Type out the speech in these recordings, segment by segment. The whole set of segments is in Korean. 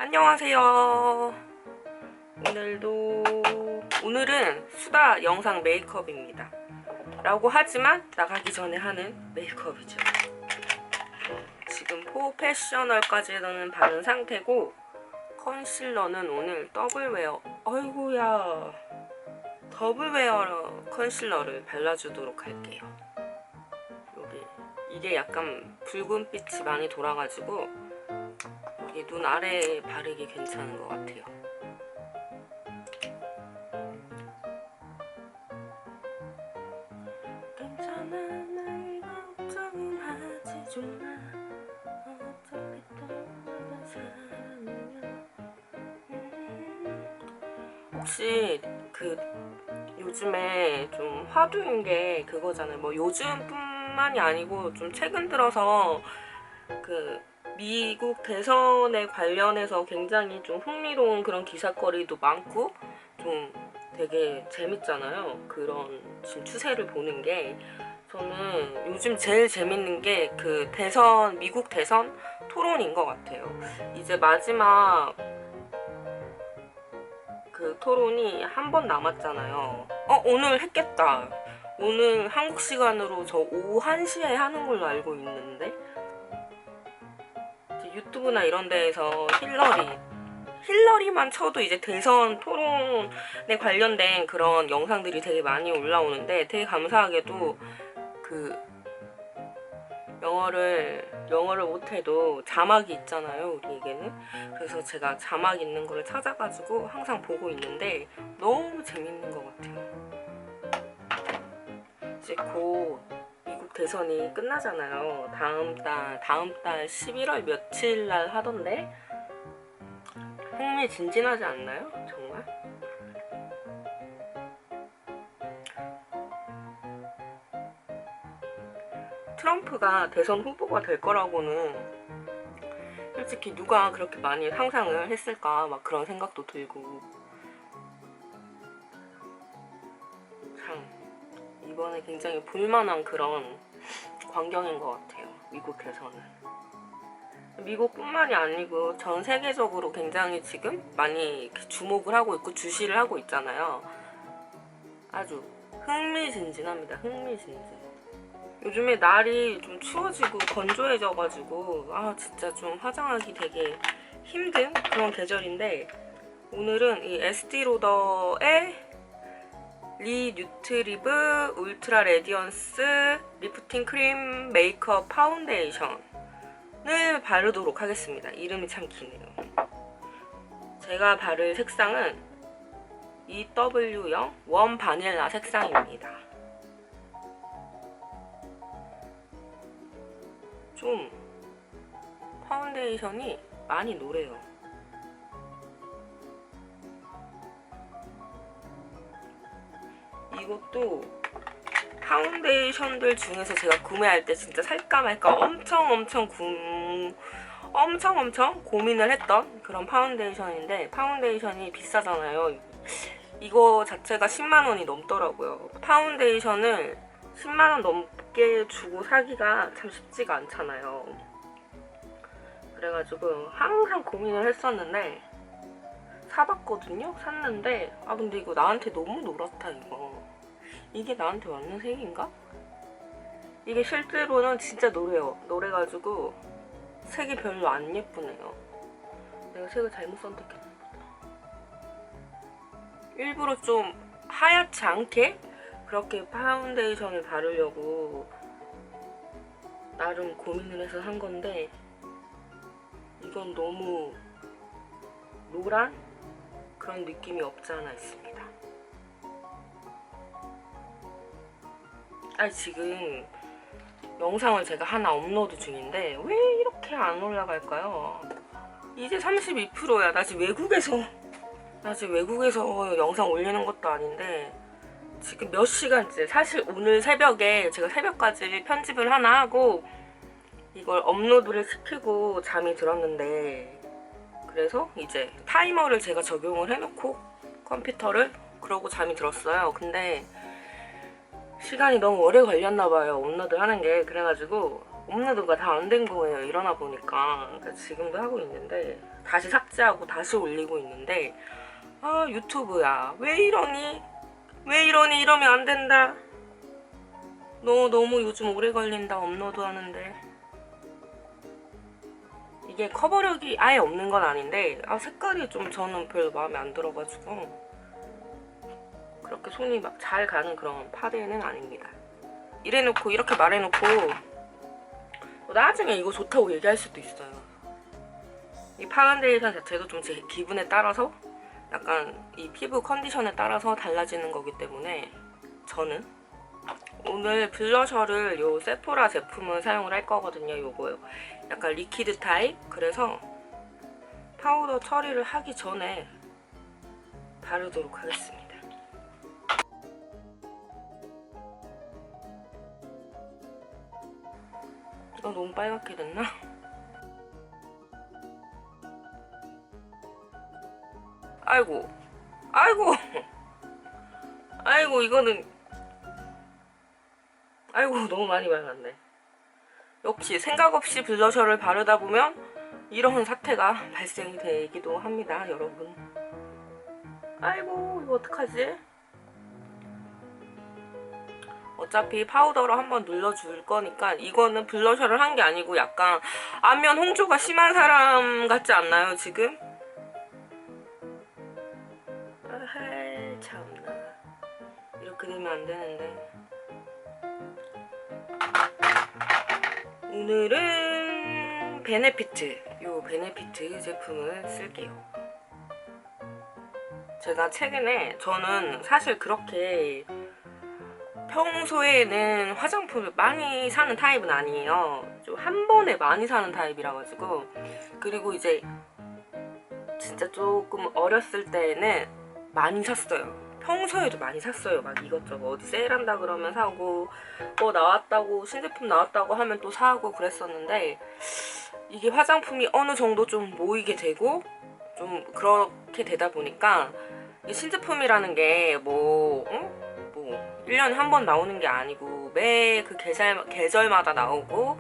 안녕하세요. 오늘은 수다 영상 메이크업입니다. 라고 하지만 나가기 전에 하는 메이크업이죠. 지금 프로페셔널까지는 바른 상태고 컨실러는 오늘 더블웨어 더블웨어 컨실러를 발라주도록 할게요. 이게 약간 붉은빛이 많이 돌아가지고 여기 눈 아래에 바르기 괜찮은 것 같아요. 괜찮아 날 걱정은 하지 마. 어차피 떠나는 사람이면 혹시 요즘에 좀 화두인 게 그거잖아요. 뭐 요즘뿐만이 아니고 좀 최근 들어서 미국 대선에 관련해서 굉장히 좀 흥미로운 그런 기사거리도 많고 좀 되게 재밌잖아요. 그런 지금 추세를 보는 게 저는 요즘 제일 재밌는 게 미국 대선 토론인 것 같아요. 이제 마지막 토론이 한 번 남았잖아요. 오늘 했겠다. 오늘 한국 시간으로 저 오후 1시에 하는 걸로 알고 있는데 유튜브나 이런 데에서 힐러리만 쳐도 이제 대선 토론에 관련된 그런 영상들이 되게 많이 올라오는데 되게 감사하게도 영어를 못해도 자막이 있잖아요, 우리에게는. 그래서 제가 자막 있는 거를 찾아가지고 항상 보고 있는데 너무 재밌는 것 같아요. 이제 곧 미국 대선이 끝나잖아요. 다음 달 11월 며칠 날 하던데 흥미진진하지 않나요? 정말? 트럼프가 대선 후보가 될 거라고는 솔직히 누가 그렇게 많이 상상을 했을까 막 그런 생각도 들고 참 이번에 굉장히 볼만한 그런 광경인 것 같아요. 미국 대선은. 미국뿐만이 아니고 전 세계적으로 굉장히 지금 많이 주목을 하고 있고 주시를 하고 있잖아요. 아주 흥미진진합니다. 흥미진진. 요즘에 날이 좀 추워지고 건조해져가지고 진짜 좀 화장하기 되게 힘든 그런 계절인데 오늘은 이 에스티로더의 리뉴트리브 울트라 레디언스 리프팅 크림 메이크업 파운데이션을 바르도록 하겠습니다. 이름이 참 기네요. 제가 바를 색상은 EW0 웜 바닐라 색상입니다. 좀 파운데이션이 많이 노래요. 이것도 파운데이션들 중에서 제가 구매할 때 진짜 살까 말까 엄청 고민을 했던 그런 파운데이션인데 파운데이션이 비싸잖아요. 이거 자체가 10만원이 넘더라고요. 파운데이션을 10만원 넘게 주고 사기가 참 쉽지가 않잖아요. 그래가지고 항상 고민을 했었는데 사봤거든요? 샀는데 근데 이거 나한테 너무 노랗다. 이게 나한테 맞는 색인가? 이게 실제로는 진짜 노래가지고 색이 별로 안 예쁘네요. 내가 색을 잘못 선택했나 보다. 일부러 좀 하얗지 않게 그렇게 파운데이션을 바르려고 나름 고민을 해서 산 건데 이건 너무 노란 그런 느낌이 없지 않아 있습니다. 지금 영상을 제가 하나 업로드 중인데 왜 이렇게 안 올라갈까요? 이제 32%야. 나 지금 외국에서 영상 올리는 것도 아닌데 지금 몇 시간째, 사실 오늘 새벽에 제가 새벽까지 편집을 하나 하고 이걸 업로드를 시키고 잠이 들었는데 그래서 이제 타이머를 제가 적용을 해놓고 컴퓨터를 그러고 잠이 들었어요. 근데 시간이 너무 오래 걸렸나봐요, 업로드 하는 게. 그래가지고 업로드가 다 안 된 거예요. 일어나 보니까. 그러니까 지금도 하고 있는데 다시 삭제하고 다시 올리고 있는데 아 유튜브야 왜 이러니? 왜 이러니? 이러면 안 된다. 너 너무 요즘 오래 걸린다 업로드 하는데. 이게 커버력이 아예 없는 건 아닌데 색깔이 좀 저는 별로 마음에 안 들어가지고 그렇게 손이 막 잘 가는 그런 파데는 아닙니다. 이래놓고 이렇게 말해놓고 나중에 이거 좋다고 얘기할 수도 있어요. 이 파운데이션 자체도 좀 제 기분에 따라서 약간 이 피부 컨디션에 따라서 달라지는 거기 때문에 저는 오늘 블러셔를 요 세포라 제품을 사용을 할 거거든요. 요거요. 약간 리퀴드 타입. 그래서 파우더 처리를 하기 전에 바르도록 하겠습니다. 이거 너무 빨갛게 됐나? 아이고 아이고 아이고 이거는 아이고 너무 많이 발랐네. 역시 생각 없이 블러셔를 바르다 보면 이런 사태가 발생이 되기도 합니다, 여러분. 아이고 이거 어떡하지? 어차피 파우더로 한번 눌러줄 거니까 이거는 블러셔를 한 게 아니고 약간 안면 홍조가 심한 사람 같지 않나요, 지금? 아하이 참나. 이렇게 되면 안 되는데. 오늘은 요 베네피트 제품을 쓸게요. 제가 최근에 저는 사실 그렇게 평소에는 화장품을 많이 사는 타입은 아니에요. 좀 한 번에 많이 사는 타입이라 가지고. 그리고 이제 진짜 조금 어렸을 때는 많이 샀어요. 평소에도 많이 샀어요. 막 이것저것 어디 세일한다 그러면 사고 나왔다고 신제품 나왔다고 하면 또 사고 그랬었는데 이게 화장품이 어느 정도 좀 모이게 되고 좀 그렇게 되다 보니까 이 신제품이라는 게 뭐 1년에 한 번 나오는 게 아니고 매 그 계절마다 나오고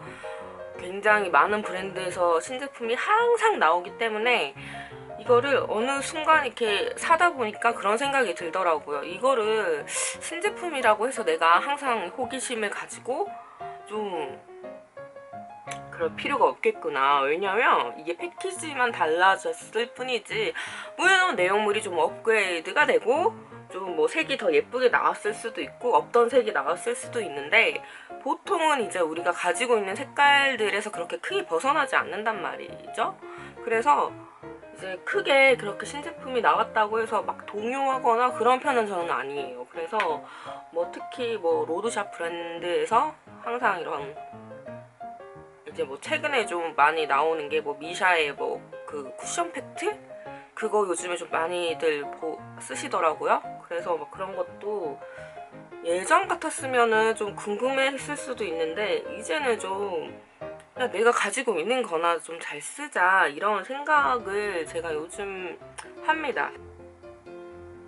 굉장히 많은 브랜드에서 신제품이 항상 나오기 때문에 이거를 어느 순간 이렇게 사다 보니까 그런 생각이 들더라고요. 이거를 신제품이라고 해서 내가 항상 호기심을 가지고 좀 그럴 필요가 없겠구나. 왜냐면 이게 패키지만 달라졌을 뿐이지 물론 내용물이 좀 업그레이드가 되고 좀 뭐 색이 더 예쁘게 나왔을 수도 있고 없던 색이 나왔을 수도 있는데 보통은 이제 우리가 가지고 있는 색깔들에서 그렇게 크게 벗어나지 않는단 말이죠. 그래서 이제 크게 그렇게 신제품이 나왔다고 해서 막 동요하거나 그런 편은 저는 아니에요. 그래서 뭐 특히 뭐 로드샵 브랜드에서 항상 이런 이제 뭐 최근에 좀 많이 나오는 게 뭐 미샤의 뭐 그 쿠션 팩트? 그거 요즘에 좀 많이들 쓰시더라고요. 그래서 막 그런 것도 예전 같았으면은 좀 궁금했을 수도 있는데 이제는 좀 야, 내가 가지고 있는 거나 좀 잘 쓰자 이런 생각을 제가 요즘 합니다.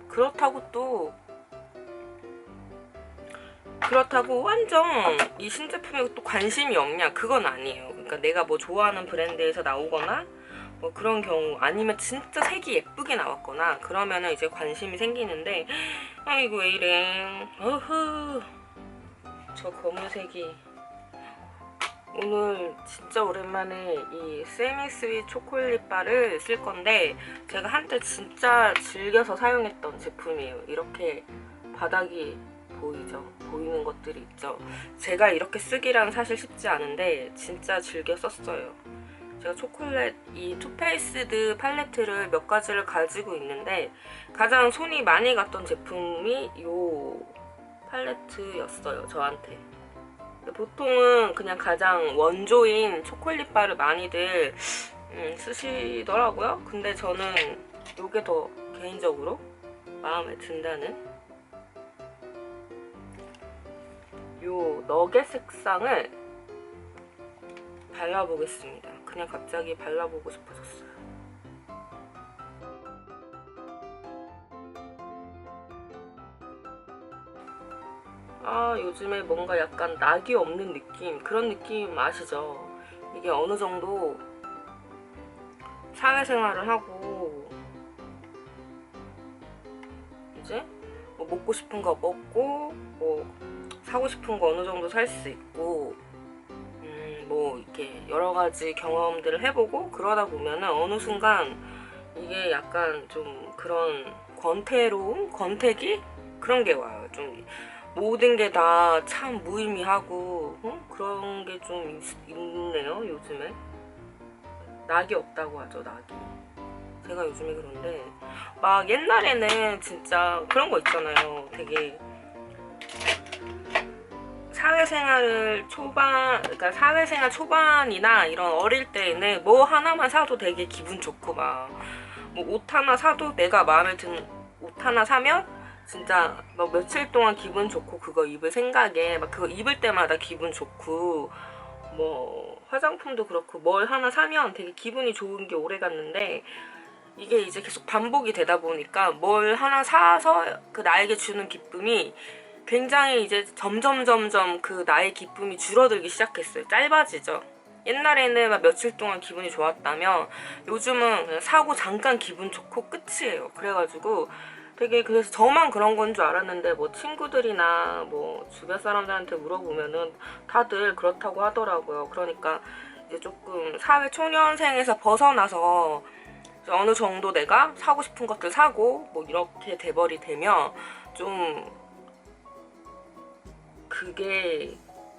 그렇다고 완전 이 신제품에 또 관심이 없냐 그건 아니에요. 그러니까 내가 뭐 좋아하는 브랜드에서 나오거나 뭐 그런 경우 아니면 진짜 색이 예쁘게 나왔거나 그러면은 이제 관심이 생기는데 아이고 왜 이래. 어후 저 검은색이 오늘 진짜 오랜만에 이 세미스윗 초콜릿 바를 쓸 건데 제가 한때 진짜 즐겨서 사용했던 제품이에요. 이렇게 바닥이 보이죠? 보이는 것들이 있죠? 제가 이렇게 쓰기란 사실 쉽지 않은데 진짜 즐겨 썼어요. 제가 초콜릿 이 투페이스드 팔레트를 몇 가지를 가지고 있는데 가장 손이 많이 갔던 제품이 이 팔레트였어요, 저한테. 보통은 그냥 가장 원조인 초콜릿 바를 많이들 쓰시더라고요. 근데 저는 이게 더 개인적으로 마음에 든다는 요 너겟 색상을 발라보겠습니다. 그냥 갑자기 발라보고 싶어졌어요. 아 요즘에 뭔가 약간 낙이 없는 느낌, 그런 느낌 아시죠? 이게 어느 정도 사회생활을 하고 이제 뭐 먹고 싶은 거 먹고 뭐 사고 싶은 거 어느 정도 살 수 있고 뭐 이렇게 여러 가지 경험들을 해보고 그러다 보면은 어느 순간 이게 약간 좀 그런 권태기 그런 게 와요. 좀 모든 게 다 참 무의미하고 그런 게 좀 있네요 요즘에. 낙이 없다고 하죠, 낙이. 제가 요즘에 그런데 막 옛날에는 진짜 그런 거 있잖아요. 되게 그러니까 사회생활 초반이나 이런 어릴 때에는 뭐 하나만 사도 되게 기분 좋고 막 뭐 옷 하나 사도 내가 마음에 드는 옷 하나 사면 진짜 막 며칠 동안 기분 좋고 그거 입을 생각에 막 그거 입을 때마다 기분 좋고 뭐 화장품도 그렇고 뭘 하나 사면 되게 기분이 좋은 게 오래 갔는데 이게 이제 계속 반복이 되다 보니까 뭘 하나 사서 그 나에게 주는 기쁨이 굉장히 이제 점점 그 나의 기쁨이 줄어들기 시작했어요. 짧아지죠. 옛날에는 막 며칠 동안 기분이 좋았다면 요즘은 그냥 사고 잠깐 기분 좋고 끝이에요. 그래가지고 되게 그래서 저만 그런 건 줄 알았는데 뭐 친구들이나 뭐 주변 사람들한테 물어보면은 다들 그렇다고 하더라고요. 그러니까 이제 조금 사회 초년생에서 벗어나서 어느 정도 내가 사고 싶은 것들 사고 뭐 이렇게 돼버리면 좀 그게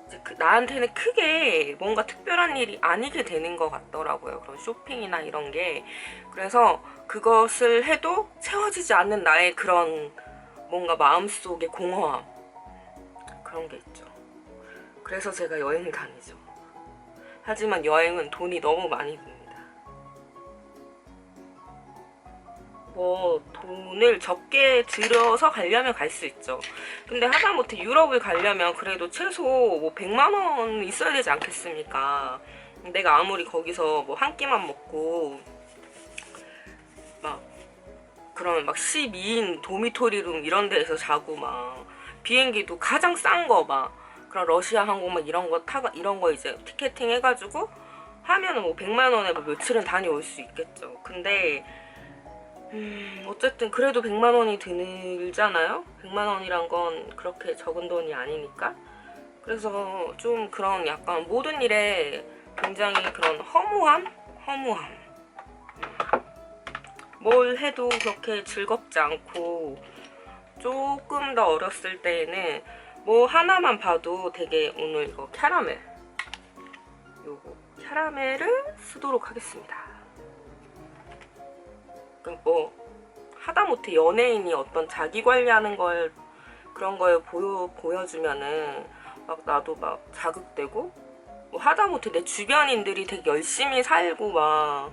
이제 나한테는 크게 뭔가 특별한 일이 아니게 되는 것 같더라고요. 그런 쇼핑이나 이런 게. 그래서 그것을 해도 채워지지 않는 나의 그런 뭔가 마음속의 공허함 그런 게 있죠. 그래서 제가 여행을 다니죠. 하지만 여행은 돈이 너무 많이 듭니다. 뭐 돈을 적게 들여서 가려면 갈 수 있죠. 근데 하다못해 유럽을 가려면 그래도 최소 뭐 100만 원 있어야 되지 않겠습니까? 내가 아무리 거기서 뭐 한 끼만 먹고 막 그런 막 12인 도미토리룸 이런 데에서 자고 막 비행기도 가장 싼 거 막 그런 러시아 항공 막 이런 거 이제 티켓팅 해가지고 하면은 뭐 100만 원에 뭐 며칠은 다녀올 수 있겠죠. 근데 어쨌든 그래도 100만 원이 들잖아요. 100만 원이란 건 그렇게 적은 돈이 아니니까. 그래서 좀 그런 약간 모든 일에 굉장히 그런 허무함. 뭘 해도 그렇게 즐겁지 않고 조금 더 어렸을 때에는 뭐 하나만 봐도 되게 오늘 이거 요거 캐러멜을 쓰도록 하겠습니다. 뭐 하다못해 연예인이 어떤 자기 관리하는 걸 그런 걸 보여주면은 막 나도 막 자극되고 뭐 하다못해 내 주변인들이 되게 열심히 살고 막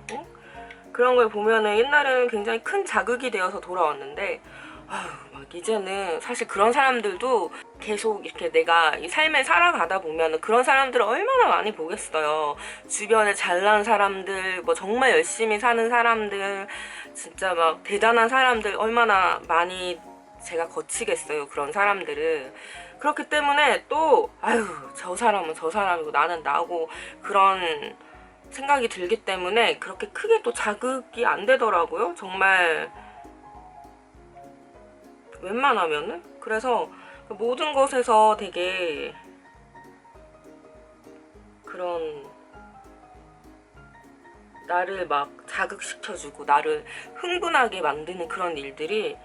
그런 걸 보면은 옛날에는 굉장히 큰 자극이 되어서 돌아왔는데 막 이제는 사실 그런 사람들도 계속 이렇게 내가 이 삶을 살아가다 보면은 그런 사람들을 얼마나 많이 보겠어요. 주변에 잘난 사람들, 뭐 정말 열심히 사는 사람들, 진짜 막 대단한 사람들 얼마나 많이 제가 거치겠어요. 그런 사람들을. 그렇기 때문에 또 저 사람은 저 사람이고 나는 나고 그런 생각이 들기 때문에 그렇게 크게 또 자극이 안 되더라고요. 정말 웬만하면은. 그래서 모든 것에서 되게 그런 나를 막 자극시켜주고 나를 흥분하게 만드는 그런 일들이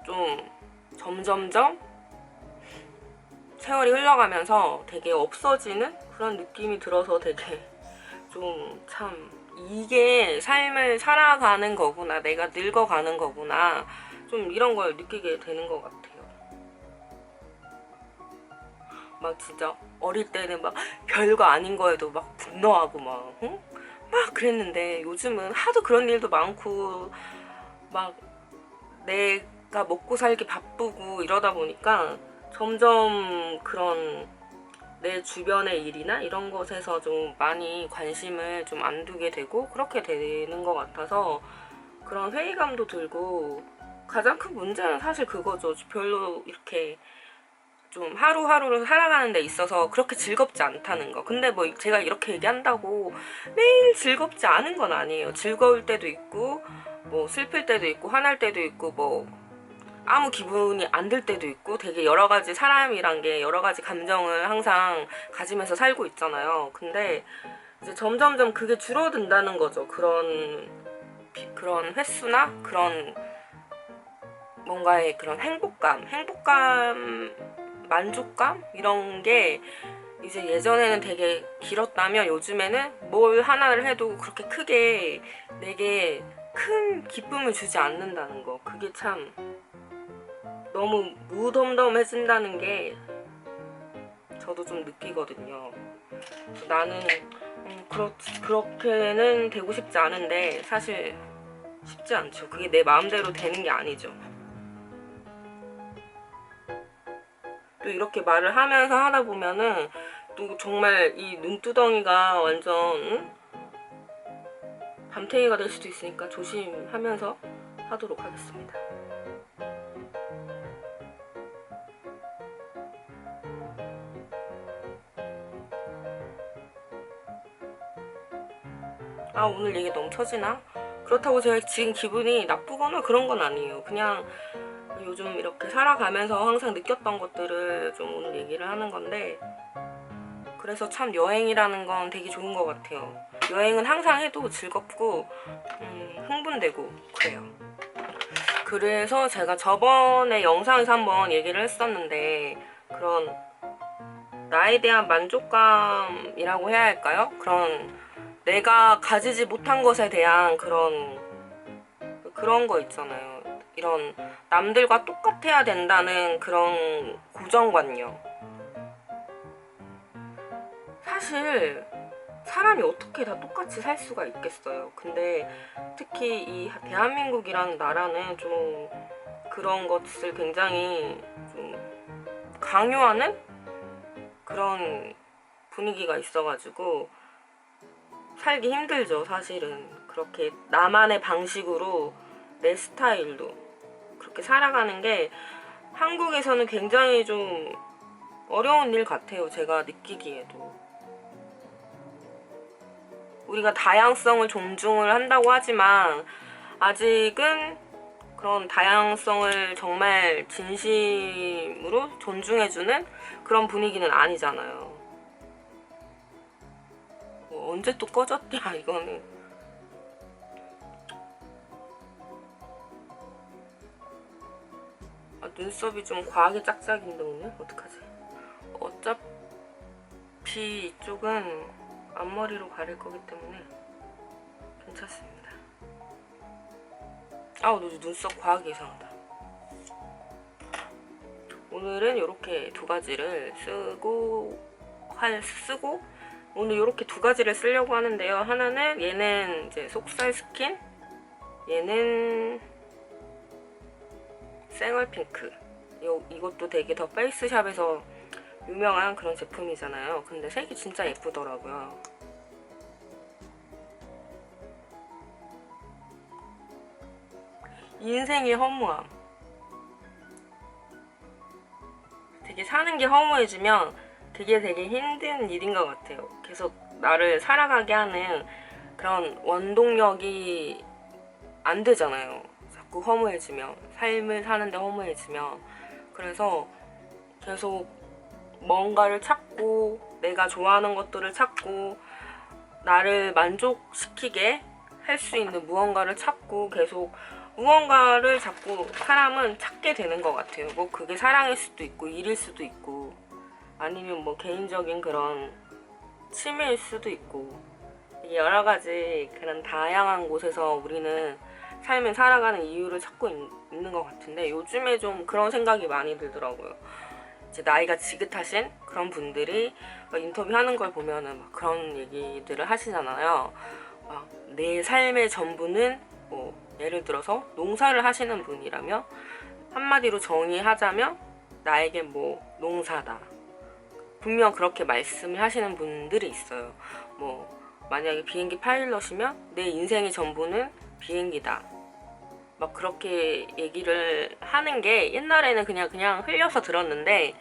좀 점점점 세월이 흘러가면서 되게 없어지는 그런 느낌이 들어서 되게 좀 참 이게 삶을 살아가는 거구나, 내가 늙어가는 거구나, 좀 이런 걸 느끼게 되는 것 같아요. 막 진짜 어릴 때는 막 별거 아닌 거에도 막 분노하고 막 응? 막 그랬는데 요즘은 하도 그런 일도 많고 막 내가 먹고 살기 바쁘고 이러다 보니까 점점 그런 내 주변의 일이나 이런 것에서 좀 많이 관심을 좀 안 두게 되고 그렇게 되는 것 같아서 그런 회의감도 들고 가장 큰 문제는 사실 그거죠. 별로 이렇게 좀 하루하루를 살아가는 데 있어서 그렇게 즐겁지 않다는 거. 근데 뭐 제가 이렇게 얘기한다고 매일 즐겁지 않은 건 아니에요. 즐거울 때도 있고 뭐 슬플 때도 있고 화날 때도 있고 뭐 아무 기분이 안 들 때도 있고 되게 여러 가지 사람이란 게 여러 가지 감정을 항상 가지면서 살고 있잖아요. 근데 이제 점점점 그게 줄어든다는 거죠. 그런 횟수나 그런 뭔가의 그런 행복감, 만족감 이런 게 이제 예전에는 되게 길었다면 요즘에는 뭘 하나를 해도 그렇게 크게 내게 큰 기쁨을 주지 않는다는 거. 그게 참 너무 무덤덤해진다는 게 저도 좀 느끼거든요. 나는 그렇게는 되고 싶지 않은데 사실 쉽지 않죠. 그게 내 마음대로 되는 게 아니죠. 또 이렇게 말을 하면서 하다 보면은 또 정말 이 눈두덩이가 완전 밤탱이가 될 수도 있으니까 조심하면서 하도록 하겠습니다. 아, 오늘 얘기 너무 처지나? 그렇다고 제가 지금 기분이 나쁘거나 그런 건 아니에요. 그냥 요즘 이렇게 살아가면서 항상 느꼈던 것들을 좀 오늘 얘기를 하는 건데, 그래서 참 여행이라는 건 되게 좋은 것 같아요. 여행은 항상 해도 즐겁고 흥분되고 그래요. 그래서 제가 저번에 영상에서 한번 얘기를 했었는데, 그런 나에 대한 만족감이라고 해야 할까요? 그런 내가 가지지 못한 것에 대한 그런 거 있잖아요. 이런 남들과 똑같아야 된다는 그런 고정관념. 사실 사람이 어떻게 다 똑같이 살 수가 있겠어요. 근데 특히 이 대한민국이라는 나라는 좀 그런 것을 굉장히 좀 강요하는 그런 분위기가 있어가지고 살기 힘들죠. 사실은 그렇게 나만의 방식으로 내 스타일로 그렇게 살아가는 게 한국에서는 굉장히 좀 어려운 일 같아요. 제가 느끼기에도. 우리가 다양성을 존중을 한다고 하지만 아직은 그런 다양성을 정말 진심으로 존중해주는 그런 분위기는 아니잖아요. 뭐 언제 또 꺼졌냐 이거는. 아, 눈썹이 좀 과하게 짝짝인데 오늘? 어떡하지? 어차피 이쪽은 앞머리로 가릴 거기 때문에 괜찮습니다. 아우, 너 눈썹 과하게 이상하다. 오늘은 이렇게 두 가지를 쓰고 오늘 이렇게 두 가지를 쓰려고 하는데요. 하나는 얘는 이제 속살 스킨, 얘는 생얼핑크. 이것도 되게 더 페이스샵에서 유명한 그런 제품이잖아요. 근데 색이 진짜 예쁘더라고요. 인생의 허무함. 되게 사는 게 허무해지면 그게 되게 힘든 일인 것 같아요. 계속 나를 살아가게 하는 그런 원동력이 안 되잖아요. 자꾸 허무해지면, 삶을 사는데 허무해지면. 그래서 계속 뭔가를 찾고 내가 좋아하는 것들을 찾고 나를 만족시키게 할 수 있는 무언가를 찾고 계속 무언가를 자꾸 사람은 찾게 되는 것 같아요. 뭐 그게 사랑일 수도 있고 일일 수도 있고 아니면 뭐 개인적인 그런 취미일 수도 있고 여러 가지 그런 다양한 곳에서 우리는 삶을 살아가는 이유를 찾고 있는 것 같은데 요즘에 좀 그런 생각이 많이 들더라고요. 이제 나이가 지긋하신 그런 분들이 인터뷰하는 걸 보면은 막 그런 얘기들을 하시잖아요. 막 내 삶의 전부는 뭐 예를 들어서 농사를 하시는 분이라면 한마디로 정의하자면 나에게 뭐 농사다. 분명 그렇게 말씀을 하시는 분들이 있어요. 뭐 만약에 비행기 파일럿이면 내 인생의 전부는 비행기다. 막 그렇게 얘기를 하는 게 옛날에는 그냥 흘려서 들었는데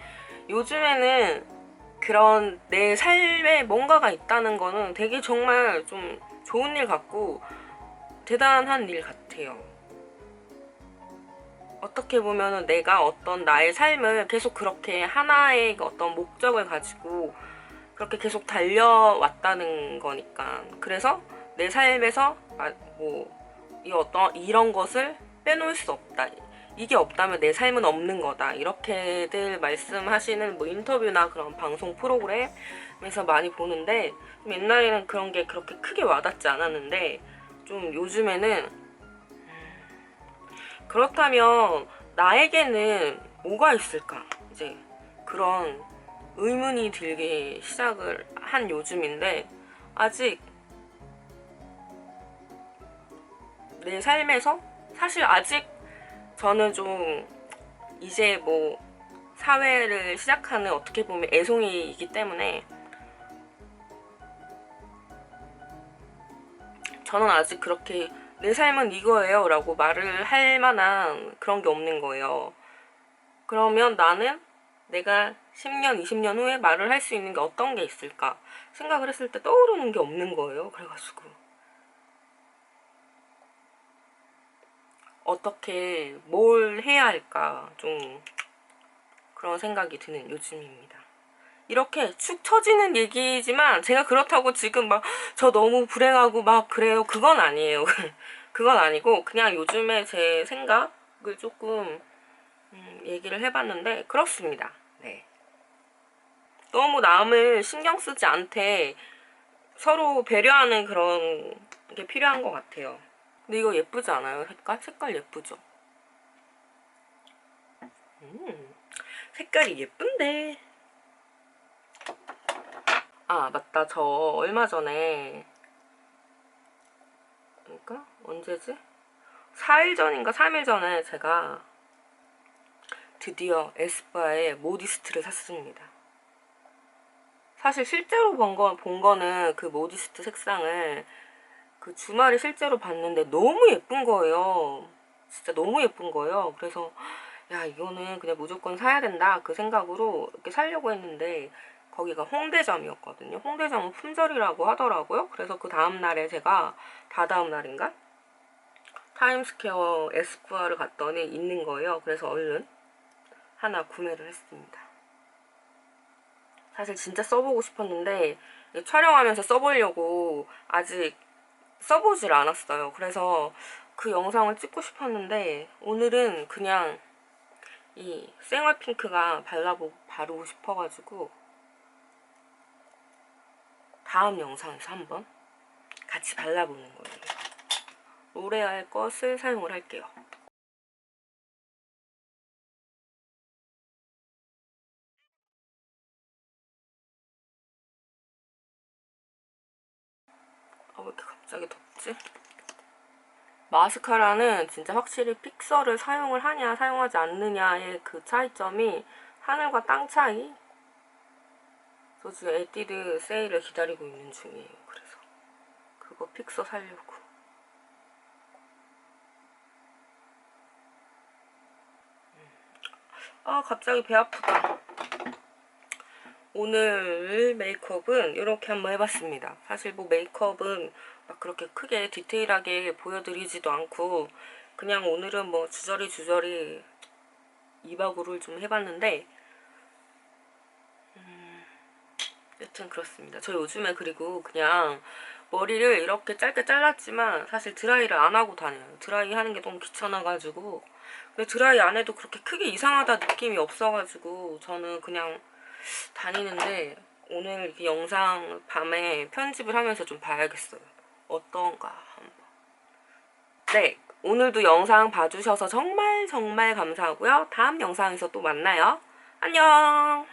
요즘에는 그런 내 삶에 뭔가가 있다는 거는 되게 정말 좀 좋은 일 같고 대단한 일 같아요. 어떻게 보면은 내가 어떤 나의 삶을 계속 그렇게 하나의 어떤 목적을 가지고 그렇게 계속 달려왔다는 거니까. 그래서 내 삶에서 이 어떤 이런 것을 빼놓을 수 없다. 이게 없다면 내 삶은 없는 거다. 이렇게들 말씀하시는 뭐 인터뷰나 그런 방송 프로그램에서 많이 보는데, 좀 옛날에는 그런 게 그렇게 크게 와닿지 않았는데 좀 요즘에는 그렇다면 나에게는 뭐가 있을까? 이제 그런 의문이 들기 시작을 한 요즘인데, 아직 내 삶에서 사실 아직 저는 좀 이제 뭐 사회를 시작하는 어떻게 보면 애송이이기 때문에 저는 아직 그렇게 내 삶은 이거예요 라고 말을 할 만한 그런 게 없는 거예요. 그러면 나는 내가 10년, 20년 후에 말을 할 수 있는 게 어떤 게 있을까 생각을 했을 때 떠오르는 게 없는 거예요. 그래가지고 어떻게 뭘 해야 할까 좀 그런 생각이 드는 요즘입니다. 이렇게 축 처지는 얘기지만 제가 그렇다고 지금 막 저 너무 불행하고 막 그래요, 그건 아니에요. 그건 아니고 그냥 요즘에 제 생각을 조금 얘기를 해봤는데 그렇습니다. 네. 너무 남을 신경 쓰지 않되 서로 배려하는 그런 게 필요한 것 같아요. 근데 이거 예쁘지 않아요? 색깔 예쁘죠? 색깔이 예쁜데. 아 맞다, 저 얼마 전에, 그러니까 언제지? 4일 전인가 3일 전에 제가 드디어 에스쁘아의 모디스트를 샀습니다. 사실 실제로 본 거는 그 모디스트 색상을 그 주말에 실제로 봤는데 너무 예쁜 거예요. 진짜 너무 예쁜 거예요. 그래서 야, 이거는 그냥 무조건 사야 된다 그 생각으로 이렇게 사려고 했는데 거기가 홍대점이었거든요. 홍대점은 품절이라고 하더라고요. 그래서 그 다음날에 제가 다다음 날인가? 타임스퀘어 에스쁘아를 갔더니 있는 거예요. 그래서 얼른 하나 구매를 했습니다. 사실 진짜 써보고 싶었는데 촬영하면서 써보려고 아직 써보질 않았어요. 그래서 그 영상을 찍고 싶었는데 오늘은 그냥 이 생얼핑크가 바르고 싶어가지고 다음 영상에서 한번 같이 발라보는 거예요. 로레알 것을 사용을 할게요. 아, 왜 이렇게 갑자기 덥지? 마스카라는 진짜 확실히 픽서를 사용을 하냐 사용하지 않느냐의 그 차이점이 하늘과 땅 차이. 저 지금 에뛰드 세일을 기다리고 있는 중이에요. 그래서 그거 픽서 사려고. 아 갑자기 배 아프다. 오늘 메이크업은 이렇게 한번 해봤습니다. 사실 뭐 메이크업은 막 그렇게 크게 디테일하게 보여드리지도 않고 그냥 오늘은 뭐 주저리 이바구를 좀 해봤는데 여튼 그렇습니다. 저 요즘에 그리고 그냥 머리를 이렇게 짧게 잘랐지만 사실 드라이를 안 하고 다녀요. 드라이 하는 게 너무 귀찮아가지고. 근데 드라이 안 해도 그렇게 크게 이상하다 느낌이 없어가지고 저는 그냥 다니는데 오늘 이렇게 영상 밤에 편집을 하면서 좀 봐야겠어요. 어떤가 한번. 네, 오늘도 영상 봐주셔서 정말 감사하고요. 다음 영상에서 또 만나요. 안녕.